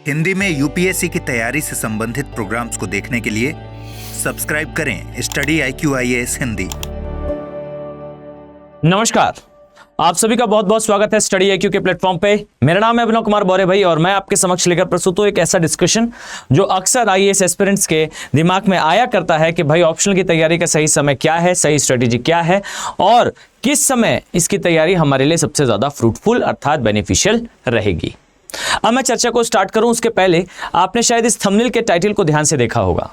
हिंदी में यूपीएससी की तैयारी से संबंधित प्रोग्राम्स को देखने के लिए सब्सक्राइब करें स्टडी IQ-IAS हिंदी। नमस्कार, आप सभी का बहुत बहुत स्वागत है स्टडी IQ के प्लेटफॉर्म पे। मेरा नाम है अभिनव कुमार बौरे भाई और मैं आपके समक्ष लेकर प्रस्तुत हूं एक ऐसा डिस्कशन जो अक्सर IAS एस्पिरेंट्स के दिमाग में आया करता है कि भाई ऑप्शनल की तैयारी का सही समय क्या है, सही स्ट्रेटेजी क्या है और किस समय इसकी तैयारी हमारे लिए सबसे ज्यादा फ्रूटफुल अर्थात बेनिफिशियल रहेगी। अब मैं चर्चा को स्टार्ट करूं उसके पहले आपने शायद इस थंबनेल के टाइटल को ध्यान से देखा होगा।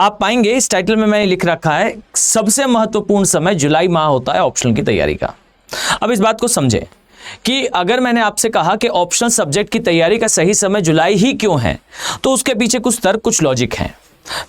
आप पाएंगे इस टाइटल में मैंने लिख रखा है सबसे महत्वपूर्ण समय जुलाई माह होता है ऑप्शनल की तैयारी का। अब इस बात को समझें कि अगर मैंने आपसे कहा कि ऑप्शनल सब्जेक्ट की तैयारी का सही समय जुलाई ही क्यों है, तो उसके पीछे कुछ तर्क, कुछ लॉजिक हैं।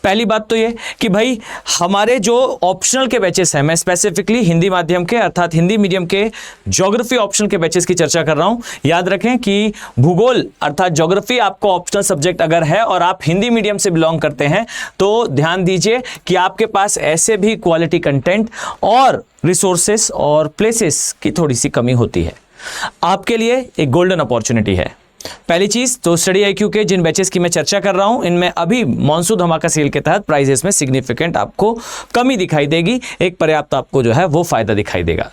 पहली बात तो ये कि भाई हमारे जो ऑप्शनल के बैचेस हैं, मैं स्पेसिफिकली हिंदी माध्यम के अर्थात हिंदी मीडियम के ज्योग्राफी ऑप्शनल के बैचेस की चर्चा कर रहा हूं। याद रखें कि भूगोल अर्थात ज्योग्राफी आपको ऑप्शनल सब्जेक्ट अगर है और आप हिंदी मीडियम से बिलोंग करते हैं तो ध्यान दीजिए कि आपके पास ऐसे भी क्वालिटी कंटेंट और रिसोर्सेस और प्लेसेस की थोड़ी सी कमी होती है। आपके लिए एक गोल्डन अपॉर्चुनिटी है। पहली चीज तो स्टडी IQ के जिन बैचेस की मैं चर्चा कर रहा हूं इनमें अभी मॉनसून धमाका सेल के तहत प्राइजेस में सिग्निफिकेंट आपको कमी दिखाई देगी, एक पर्याप्त आपको जो है वो फायदा दिखाई देगा।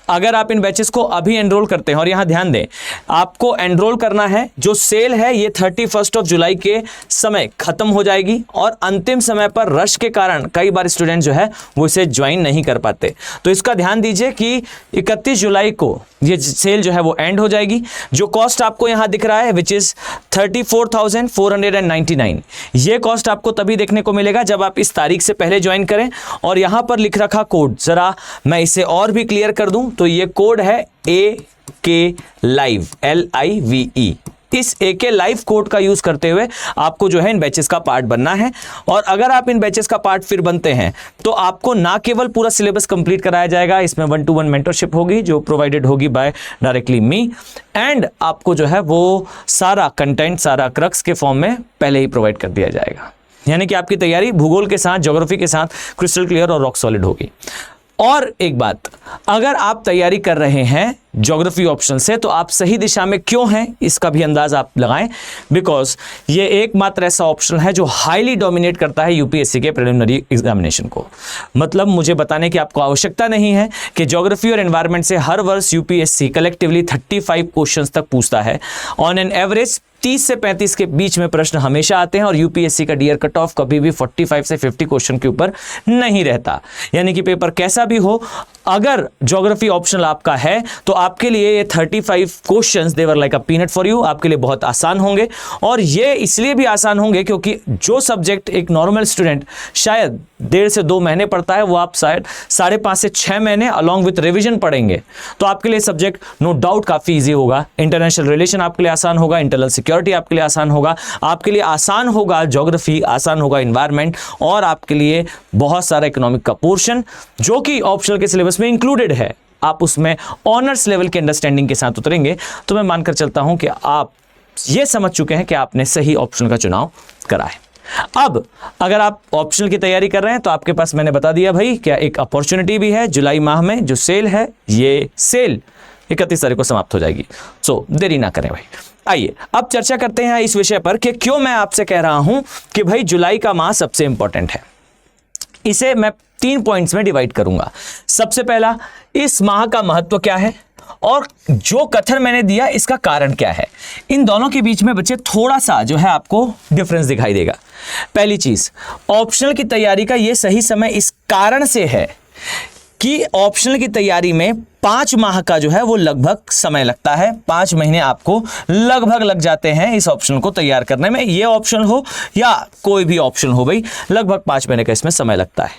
अगर आप इन बैचेस को अभी एनरोल करते हैं, और यहां ध्यान दें आपको एनरोल करना है, जो सेल है ये 31 जुलाई के समय खत्म हो जाएगी और अंतिम समय पर रश के कारण कई बार स्टूडेंट जो है वो इसे ज्वाइन नहीं कर पाते। तो इसका ध्यान दीजिए कि 31 जुलाई को ये सेल जो है वो एंड हो जाएगी। जो कॉस्ट आपको यहां दिख रहा है विच इज 34,499, ये कॉस्ट आपको तभी देखने को मिलेगा जब आप इस तारीख से पहले ज्वाइन करें। और यहां पर लिख रखा कोड, जरा मैं इसे और भी क्लियर कर दूं तो ये कोड है AK लाइव LIVE। इस AK लाइव कोड का यूज करते हुए आपको जो है इन बैचेस का पार्ट बनना है। और अगर आप इन बैचेस का पार्ट फिर बनते हैं तो आपको ना केवल पूरा सिलेबस कंप्लीट कराया जाएगा, इसमें 1-to-1 मेंटरशिप होगी जो प्रोवाइडेड होगी बाय डायरेक्टली मी, एंड आपको जो है वो सारा कंटेंट, सारा क्रक्स के फॉर्म में पहले ही प्रोवाइड कर दिया जाएगा। यानी कि आपकी तैयारी भूगोल के साथ, ज्योग्राफी के साथ क्रिस्टल क्लियर और रॉक सॉलिड होगी। और एक बात, अगर आप तैयारी कर रहे हैं ज्योग्राफी ऑप्शन से तो आप सही दिशा में क्यों हैं इसका भी अंदाज आप लगाएं, बिकॉज ये एकमात्र ऐसा ऑप्शन है जो हाईली डोमिनेट करता है यूपीएससी के प्रिलिमिनरी एग्जामिनेशन को। मतलब मुझे बताने की आपको आवश्यकता नहीं है कि ज्योग्राफी और एनवायरनमेंट से हर वर्ष यूपीएससी कलेक्टिवली 35 क्वेश्चंस तक पूछता है। ऑन एन एवरेज 30 से 35 के बीच में प्रश्न हमेशा आते हैं और यूपीएससी का डियर कट ऑफ कभी भी 45 से 50 क्वेश्चन के ऊपर नहीं रहता। यानी कि पेपर कैसा भी हो, अगर ज्योग्राफी ऑप्शनल आपका है तो आपके लिए ये 35 questions they are like a peanut for you, आपके लिए बहुत आसान होंगे। और ये इसलिए भी आसान होंगे क्योंकि जो सब्जेक्ट एक नॉर्मल स्टूडेंट शायद 1.5 से 2 महीने पढ़ता है वो आप शायद 5.5 से 6 महीने अलॉन्ग विथ रिवीजन पढ़ेंगे। तो आपके लिए सब्जेक्ट नो डाउट काफी इजी होगा। इंटरनेशनल रिलेशन आपके लिए आसान होगा, इंटरनल सिक्योरिटी आपके लिए आसान होगा, आपके लिए आसान होगा ज्योग्राफी, आसान होगा एनवायरनमेंट, और आपके लिए बहुत सारा इकोनॉमिक का पोर्शन जो कि ऑप्शनल के सिलेबस में इंक्लूडेड है, आप उसमें ऑनर्स लेवल के अंडरस्टैंडिंग के साथ उतरेंगे। तो मैं मानकर चलता हूं कि आप ये समझ चुके हैं कि आपने सही ऑप्शनल का चुनाव करा है। अब अगर आप ऑप्शनल की तैयारी कर रहे हैं तो आपके पास मैंने बता दिया भाई क्या एक अपॉर्चुनिटी भी है। जुलाई माह में जो सेल है, ये सेल 31 तारीख को समाप्त हो जाएगी। सो देरी ना करें भाई। आइए अब चर्चा करते हैं इस विषय पर कि क्यों मैं आपसे कह रहा हूं कि भाई जुलाई का माह सबसे इंपॉर्टेंट है। इसे मैं 3 पॉइंट्स में डिवाइड करूंगा। सबसे पहला, इस माह का महत्व क्या है और जो कथन मैंने दिया इसका कारण क्या है। इन दोनों के बीच में बच्चे थोड़ा सा जो है आपको डिफरेंस दिखाई देगा। पहली चीज, ऑप्शनल की तैयारी का ये सही समय इस कारण से है कि ऑप्शनल की तैयारी में 5 माह का जो है वो लगभग समय लगता है। 5 महीने आपको लगभग लग जाते हैं इस ऑप्शन को तैयार करने में। ये ऑप्शन हो या कोई भी ऑप्शन हो भाई, लगभग 5 महीने का इसमें समय लगता है।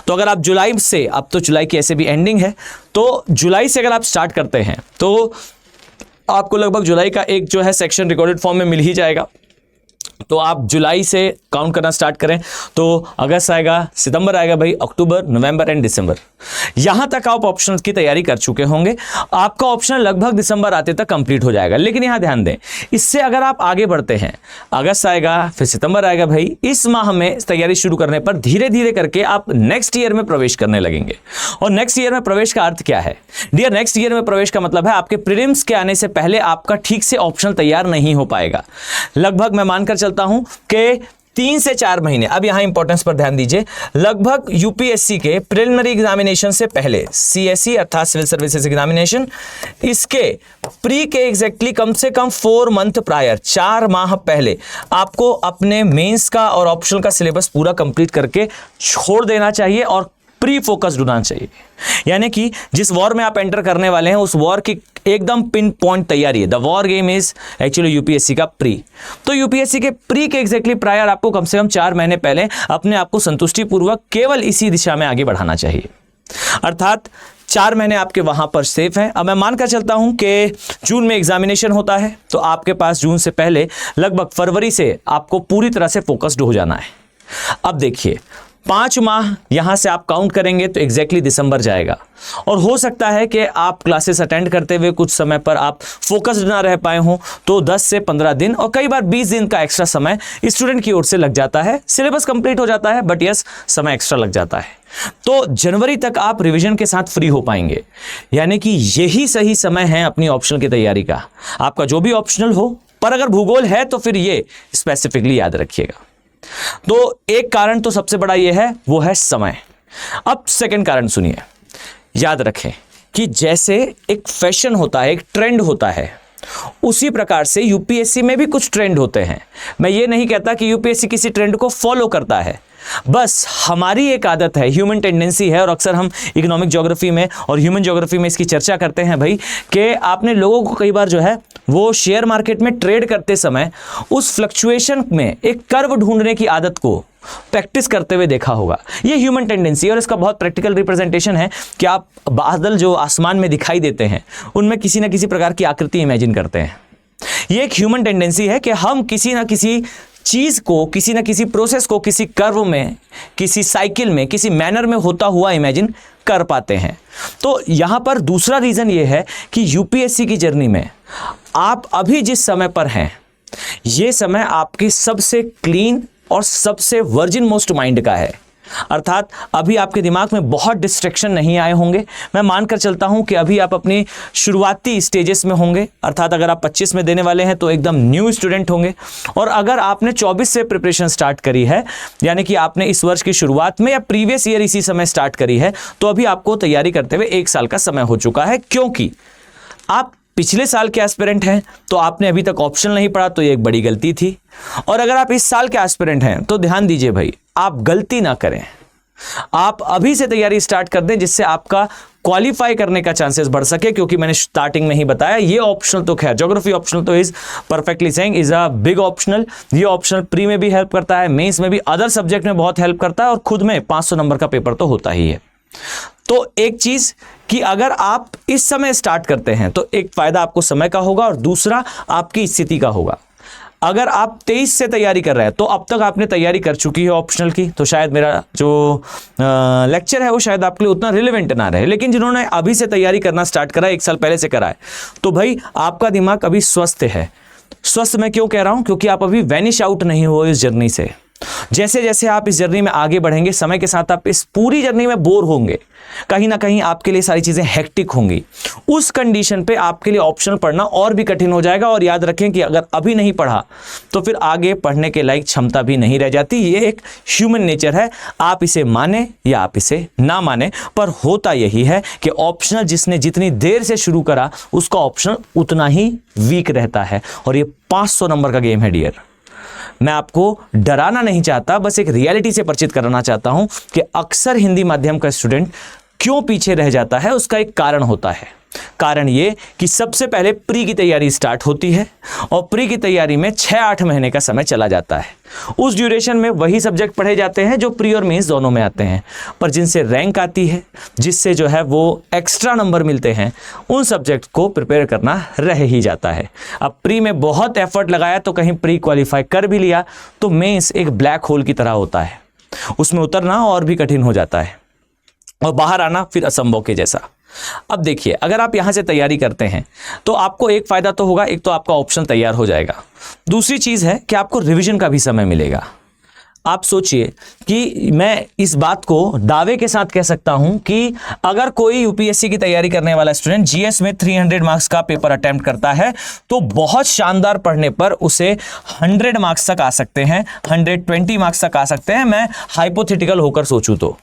तो अगर आप जुलाई से, अब तो जुलाई की ऐसे भी एंडिंग है, तो जुलाई से अगर आप स्टार्ट करते हैं तो आपको लगभग जुलाई का एक जो है सेक्शन रिकॉर्डेड फॉर्म में मिल ही जाएगा। तो आप जुलाई से काउंट करना स्टार्ट करें तो अगस्त आएगा, सितंबर आएगा भाई, अक्टूबर, नवंबर एंड दिसंबर, यहां तक आप ऑप्शनल की तैयारी कर चुके होंगे। आपका ऑप्शनल लगभग दिसंबर आते तक कंप्लीट हो जाएगा। लेकिन यहां ध्यान दें, इससे अगर आप आगे बढ़ते हैं, अगस्त आएगा, फिर सितंबर आएगा भाई, इस माह में तैयारी शुरू करने पर धीरे धीरे करके आप नेक्स्ट ईयर में प्रवेश करने लगेंगे। और नेक्स्ट ईयर में प्रवेश का अर्थ क्या है डियर? नेक्स्ट ईयर में प्रवेश का मतलब है आपके प्रीलिम्स के आने से पहले आपका ठीक से ऑप्शनल तैयार नहीं हो पाएगा। लगभग मैं मानकर चलता हूं कि 3 से 4 महीने, अब यहां इंपॉर्टेंस पर ध्यान दीजिए, लगभग यूपीएससी के प्रिलिमिनरी एग्जामिनेशन से पहले, सीएसई अर्थात सिविल सर्विसेज एग्जामिनेशन, इसके प्री के एग्जैक्टली कम से कम 4 मंथ प्रायर, 4 माह पहले आपको अपने मेंस का और ऑप्शनल का सिलेबस पूरा कंप्लीट करके छोड़ देना चाहिए और प्री फोकस्ड होना चाहिए। यानी कि जिस वॉर में आप एंटर करने वाले हैं उस वॉर की एकदम पिन पॉइंट तैयारी है। The war game is actually UPSC का प्री। तो यूपीएससी के प्री के एग्जैक्टली प्रायर आपको कम से कम 4 महीने पहले अपने आप को संतुष्टि पूर्वक केवल इसी दिशा में आगे बढ़ाना चाहिए। अर्थात 4 महीने आपके वहां पर सेफ हैं। अब मैं मानकर चलता हूं कि जून में एग्जामिनेशन होता है तो आपके पास जून से पहले लगभग फरवरी से आपको पूरी तरह से फोकस्ड हो जाना है। अब देखिए 5 माह यहां से आप काउंट करेंगे तो एग्जैक्टली दिसंबर जाएगा। और हो सकता है कि आप क्लासेस अटेंड करते हुए कुछ समय पर आप फोकस्ड ना रह पाए हों, तो 10 से 15 दिन और कई बार 20 दिन का एक्स्ट्रा समय स्टूडेंट की ओर से लग जाता है। सिलेबस कंप्लीट हो जाता है बट यस, समय एक्स्ट्रा लग जाता है। तो जनवरी तक आप रिवीजन के साथ फ्री हो पाएंगे। यानी कि यही सही समय है अपनी ऑप्शनल की तैयारी का, आपका जो भी ऑप्शनल हो। पर अगर भूगोल है तो फिर ये स्पेसिफिकली याद रखिएगा। तो एक कारण तो सबसे बड़ा ये है, वो है समय। अब सेकंड कारण सुनिए, याद रखें कि जैसे एक फैशन होता है, एक ट्रेंड होता है, उसी प्रकार से यूपीएससी में भी कुछ ट्रेंड होते हैं। मैं ये नहीं कहता कि यूपीएससी किसी ट्रेंड को फॉलो करता है, बस हमारी एक आदत है, ह्यूमन टेंडेंसी है। और अक्सर हम इकोनॉमिक ज्योग्राफी में और ह्यूमन ज्योग्राफी में इसकी चर्चा करते हैं भाई, कि आपने लोगों को कई बार जो है वो शेयर मार्केट में ट्रेड करते समय उस फ्लक्चुएशन में एक कर्व ढूंढने की आदत को प्रैक्टिस करते हुए देखा होगा। ये ह्यूमन टेंडेंसी, और इसका बहुत प्रैक्टिकल रिप्रेजेंटेशन है कि आप बादल जो आसमान में दिखाई देते हैं उनमें किसी ना किसी प्रकार की आकृति इमेजिन करते हैं। ये एक ह्यूमन टेंडेंसी है कि हम किसी ना किसी चीज को, किसी ना किसी प्रोसेस को किसी कर्व में, किसी साइकिल में, किसी मैनर में होता हुआ इमेजिन कर पाते हैं। तो यहां पर दूसरा रीजन ये है कि यूपीएससी की जर्नी में आप अभी जिस समय पर हैं, ये समय आपकी सबसे क्लीन और सबसे वर्जिन मोस्ट माइंड का है। अर्थात अभी आपके दिमाग में बहुत डिस्ट्रैक्शन नहीं आए होंगे। मैं मानकर चलता हूं कि अभी आप अपनी शुरुआती स्टेजेस में होंगे। अर्थात अगर आप 25 में देने वाले हैं तो एकदम न्यू स्टूडेंट होंगे। और अगर आपने 24 से प्रिपरेशन स्टार्ट करी है, यानी कि आपने इस वर्ष की शुरुआत में या प्रीवियस ईयर इसी समय स्टार्ट करी है, तो अभी आपको तैयारी करते हुए 1 साल का समय हो चुका है। क्योंकि आप पिछले साल के एस्पिरेंट हैं तो आपने अभी तक ऑप्शनल नहीं पढ़ा, तो ये एक बड़ी गलती थी। और अगर आप इस साल के एस्पिरेंट हैं तो ध्यान दीजिए भाई, आप गलती ना करें, आप अभी से तैयारी स्टार्ट कर दें, जिससे आपका क्वालिफाई करने का चांसेस बढ़ सके। क्योंकि मैंने स्टार्टिंग में ही बताया, ये ऑप्शनल तो खैर ज्योग्राफी ऑप्शनल तो is perfectly saying is a big optional. ये ऑप्शनल प्री में भी हेल्प करता है, मेंस में भी, अदर सब्जेक्ट में बहुत हेल्प करता है, और खुद में 500 नंबर का पेपर तो होता ही है। तो एक चीज कि अगर आप इस समय स्टार्ट करते हैं तो एक फायदा आपको समय का होगा, और दूसरा आपकी स्थिति का होगा। अगर आप 23 से तैयारी कर रहे हैं तो अब तक आपने तैयारी कर चुकी है ऑप्शनल की, तो शायद मेरा जो लेक्चर है वो शायद आपके लिए उतना रिलेवेंट ना रहे। लेकिन जिन्होंने अभी से तैयारी करना स्टार्ट करा, 1 साल पहले से करा है, तो भाई आपका दिमाग अभी स्वस्थ है। स्वस्थ मैं क्यों कह रहा हूं? क्योंकि आप अभी वैनिश आउट नहीं हो इस जर्नी से। जैसे जैसे आप इस जर्नी में आगे बढ़ेंगे, समय के साथ आप इस पूरी जर्नी में बोर होंगे, कहीं ना कहीं आपके लिए सारी चीजें हेक्टिक होंगी। उस कंडीशन पे आपके लिए ऑप्शनल पढ़ना और भी कठिन हो जाएगा। और याद रखें कि अगर अभी नहीं पढ़ा तो फिर आगे पढ़ने के लायक क्षमता भी नहीं रह जाती। ये एक ह्यूमन नेचर है, आप इसे माने या आप इसे ना माने, पर होता यही है कि ऑप्शनल जिसने जितनी देर से शुरू करा उसका ऑप्शनल उतना ही वीक रहता है। और ये 500 नंबर का गेम है डियर। मैं आपको डराना नहीं चाहता, बस एक रियलिटी से परिचित कराना चाहता हूं कि अक्सर हिंदी माध्यम का स्टूडेंट क्यों पीछे रह जाता है उसका एक कारण होता है। कारण ये कि सबसे पहले प्री की तैयारी स्टार्ट होती है और प्री की तैयारी में 6-8 महीने का समय चला जाता है। उस ड्यूरेशन में वही सब्जेक्ट पढ़े जाते हैं जो प्री और मेंस दोनों में आते हैं, पर जिनसे रैंक आती है, जिससे जो है वो एक्स्ट्रा नंबर मिलते हैं, उन सब्जेक्ट को प्रिपेयर करना रह ही जाता है। अब प्री में बहुत एफर्ट लगाया तो कहीं प्री क्वालिफाई कर भी लिया तो मेंस एक ब्लैक होल की तरह होता है, उसमें उतरना और भी कठिन हो जाता है और बाहर आना फिर असंभव के जैसा। अब देखिए, अगर आप यहां से तैयारी करते हैं तो आपको एक फायदा तो होगा, एक तो आपका ऑप्शन तैयार हो जाएगा, दूसरी चीज है कि आपको रिवीजन का भी समय मिलेगा। आप सोचिए कि मैं इस बात को दावे के साथ कह सकता हूं कि अगर कोई यूपीएससी की तैयारी करने वाला स्टूडेंट जीएस में 300 मार्क्स का पेपर अटेम्प्ट करता है तो बहुत शानदार पढ़ने पर उसे 100 मार्क्स तक आ सकते हैं, 120 मार्क्स तक आ सकते हैं, मैं हाइपोथेटिकल होकर सोचूं तो।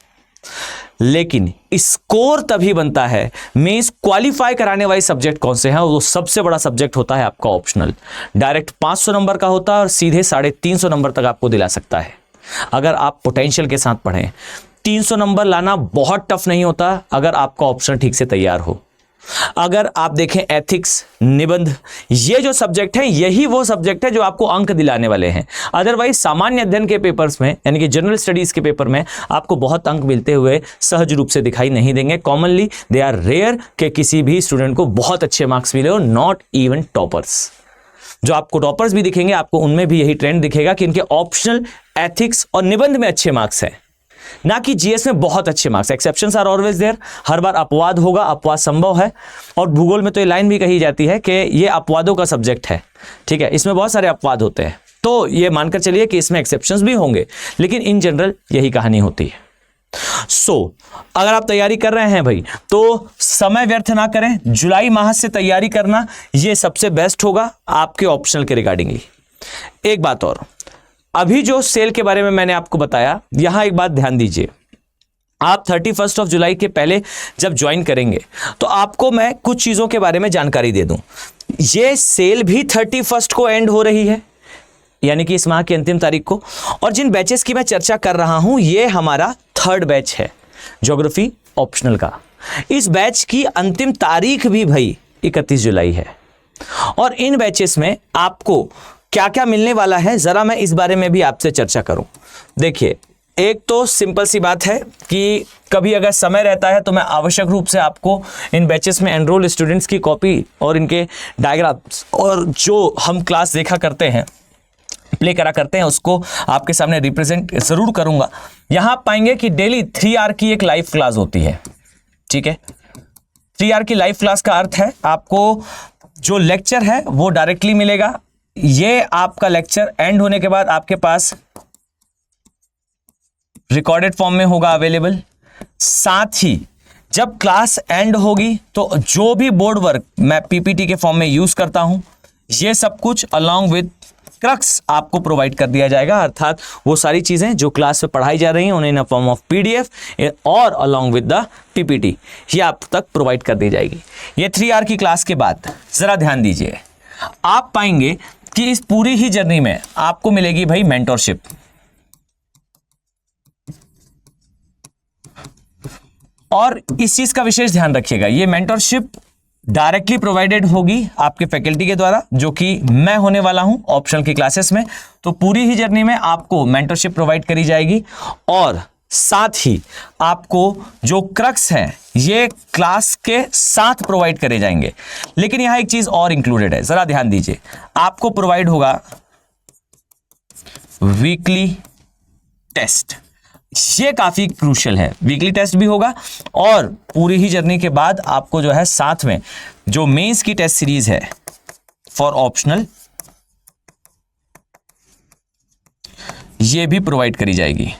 लेकिन स्कोर तभी बनता है, मेंस क्वालिफाई कराने वाले सब्जेक्ट कौन से हैं, वो सबसे बड़ा सब्जेक्ट होता है आपका ऑप्शनल। डायरेक्ट 500 नंबर का होता है और सीधे 350 नंबर तक आपको दिला सकता है अगर आप पोटेंशियल के साथ पढ़ें। 300 नंबर लाना बहुत टफ नहीं होता अगर आपका ऑप्शन ठीक से तैयार हो। अगर आप देखें एथिक्स, निबंध, ये जो सब्जेक्ट है यही वो सब्जेक्ट है जो आपको अंक दिलाने वाले हैं। अदरवाइज सामान्य अध्ययन के पेपर्स में यानी कि जनरल स्टडीज के पेपर में आपको बहुत अंक मिलते हुए सहज रूप से दिखाई नहीं देंगे। कॉमनली दे आर रेयर कि किसी भी स्टूडेंट को बहुत अच्छे मार्क्स मिले हो, नॉट इवन टॉपर्स। जो आपको टॉपर्स भी दिखेंगे आपको उनमें भी यही ट्रेंड दिखेगा कि इनके ऑप्शनल, एथिक्स और निबंध में अच्छे मार्क्स हैं, ना कि जीएस में बहुत अच्छे marks. Exceptions are always there, हर बार अपवाद होगा, अपवाद संभव है। और भूगोल में तो ये लाइन भी कही जाती है कि ये अपवादों का सब्जेक्ट है, ठीक है, इसमें बहुत सारे अपवाद होते हैं, तो ये मानकर चलिए कि इसमें एक्सेप्शंस भी होंगे, लेकिन इन जनरल यही कहानी होती है। अगर आप तैयारी कर रहे हैं भाई तो समय व्यर्थ ना करें, जुलाई माह से तैयारी करना ये सबसे बेस्ट होगा आपके ऑप्शनल के रिगार्डिंगली। एक बात और, अभी जो सेल के बारे में मैंने आपको बताया, यहां एक बात ध्यान दीजिए, आप 31 जुलाई के पहले जब ज्वाइन करेंगे तो आपको मैं कुछ चीजों के बारे में जानकारी दे दूं। ये सेल भी 31 को एंड हो रही है, यानी कि इस माह की अंतिम तारीख को, और जिन बैचेस की मैं चर्चा कर रहा हूं ये हमारा 3rd बैच है ज्योग्राफी ऑप्शनल का। इस बैच की अंतिम तारीख भी भाई 31 जुलाई है और इन बैचेस में आपको क्या क्या मिलने वाला है जरा मैं इस बारे में भी आपसे चर्चा करूं। देखिए, एक तो सिंपल सी बात है कि कभी अगर समय रहता है तो मैं आवश्यक रूप से आपको इन बैचेस में एनरोल स्टूडेंट्स की कॉपी और इनके डायग्राम्स और जो हम क्लास देखा करते हैं, प्ले करा करते हैं, उसको आपके सामने रिप्रेजेंट जरूर करूंगा। यहां आप पाएंगे कि डेली 3 आवर की एक लाइव क्लास होती है, ठीक है। 3 आवर की लाइव क्लास का अर्थ है आपको जो लेक्चर है वो डायरेक्टली मिलेगा। ये आपका लेक्चर एंड होने के बाद आपके पास रिकॉर्डेड फॉर्म में होगा अवेलेबल। साथ ही जब क्लास एंड होगी तो जो भी बोर्ड वर्क मैं पीपीटी के फॉर्म में यूज करता हूं, ये सब कुछ अलॉन्ग विद क्रक्स आपको प्रोवाइड कर दिया जाएगा, अर्थात वो सारी चीजें जो क्लास में पढ़ाई जा रही हैं उन्हें इन फॉर्म ऑफ पीडीएफ और अलॉन्ग विद द पीपीटी ये आप तक प्रोवाइड कर दी जाएगी। ये 3 आवर की क्लास के बाद जरा ध्यान दीजिए, आप पाएंगे कि इस पूरी ही जर्नी में आपको मिलेगी भाई मेंटरशिप। और इस चीज का विशेष ध्यान रखिएगा, ये मेंटरशिप डायरेक्टली प्रोवाइडेड होगी आपके फैकल्टी के द्वारा, जो कि मैं होने वाला हूं ऑप्शनल की क्लासेस में। तो पूरी ही जर्नी में आपको मेंटरशिप प्रोवाइड करी जाएगी और साथ ही आपको जो क्रक्स है ये क्लास के साथ प्रोवाइड करे जाएंगे। लेकिन यहां एक चीज और इंक्लूडेड है, जरा ध्यान दीजिए, आपको प्रोवाइड होगा वीकली टेस्ट। ये काफी क्रूशियल है, वीकली टेस्ट भी होगा और पूरी ही जर्नी के बाद आपको जो है साथ में जो मेंस की टेस्ट सीरीज है फॉर ऑप्शनल ये भी प्रोवाइड करी जाएगी।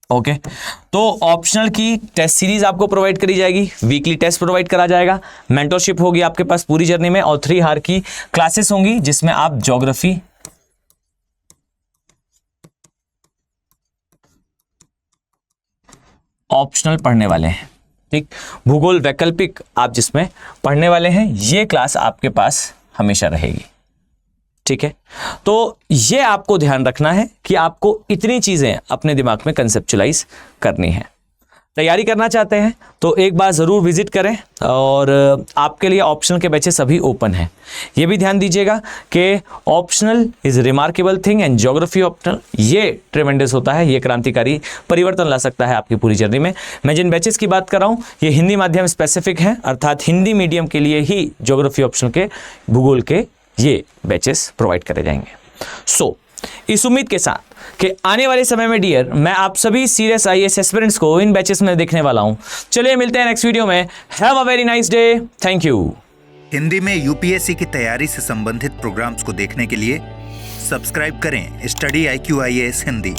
ओके, तो ऑप्शनल की टेस्ट सीरीज आपको प्रोवाइड करी जाएगी, वीकली टेस्ट प्रोवाइड करा जाएगा, मेंटरशिप होगी आपके पास पूरी जर्नी में और 3 आवर की क्लासेस होंगी जिसमें आप ज्योग्राफी, ऑप्शनल पढ़ने वाले हैं, ठीक, भूगोल वैकल्पिक आप जिसमें पढ़ने वाले हैं, ये क्लास आपके पास हमेशा रहेगी, ठीक है। तो ये आपको ध्यान रखना है कि आपको इतनी चीजें अपने दिमाग में कंसेप्चुलाइज करनी है। तैयारी करना चाहते हैं तो एक बार ज़रूर विजिट करें और आपके लिए ऑप्शनल के बैचेस अभी ओपन हैं। ये भी ध्यान दीजिएगा कि optional is remarkable thing and geography optional ये ट्रेमेंडस होता है, ये क्रांतिकारी परिवर्तन ला सकता है आपकी पूरी जर्नी में। मैं जिन बैचेस की बात कर रहा हूँ ये हिंदी माध्यम स्पेसिफिक हैं, अर्थात हिंदी मीडियम के लिए ही ज्योग्राफी ऑप्शनल के भूगोल के ये बैचेस प्रोवाइड करे जाएंगे। इस उम्मीद के साथ कि आने वाले समय में डियर मैं आप सभी सीरियस आईएएस एस्पिरेंट्स को इन बैचेस में देखने वाला हूं। चलिए मिलते हैं नेक्स्ट वीडियो में। Have a very nice day. Thank you. Hindi में यूपीएससी की तैयारी से संबंधित प्रोग्राम्स को देखने के लिए सब्सक्राइब करें स्टडी IQ IAS हिंदी।